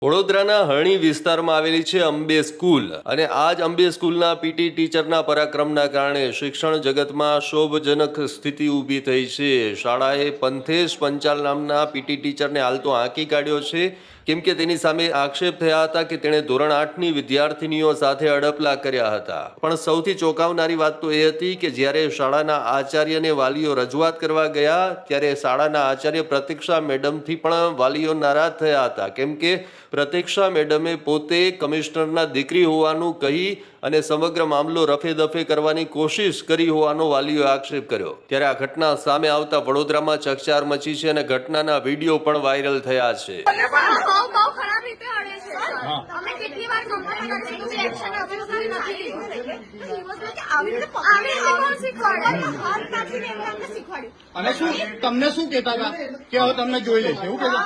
વડોદરાના હરણી વિસ્તારમાં આવેલી છે અંબે સ્કૂલ અને આ જ અંબે સ્કૂલના પીટી ટીચરના પરાક્રમના કારણે શિક્ષણ જગતમાં શોભજનક સ્થિતિ ઊભી થઈ છે। શાળાએ પંથેશ પંચાલ નામના પીટી ટીચરને હાલ તો આંકી કાઢ્યો છે, કેમ કે તેની સામે આક્ષેપ થયા હતા કે તેણે ધોરણ 8ની વિદ્યાર્થીનીઓ સાથે અડપલા કર્યા હતા। પણ સૌથી ચોંકાવનારી વાત તો એ હતી કે જ્યારે શાળાના આચાર્યને વાલીઓ રજૂઆત કરવા ગયા ત્યારે શાળાના આચાર્ય પ્રતીક્ષા મેડમથી પણ વાલીઓ નારાજ થયા હતા, કેમ કે પ્રતીક્ષા મેડમે પોતે કમિશનરના દીકરી હોવાનું કહી અને સમગ્ર મામલો રફે દફે કરવાની કોશિશ કરી હોવાનો વાલીઓએ આક્ષેપ કર્યો। ત્યારે આ ઘટના સામે આવતા વડોદરામાં ચકચાર મચી છે અને ઘટનાના વિડીયો પણ વાયરલ થયા છે। અને શું તમને શું કહેતા હતા કે હવે તમને જોઈ લેશે એવું કહેતા?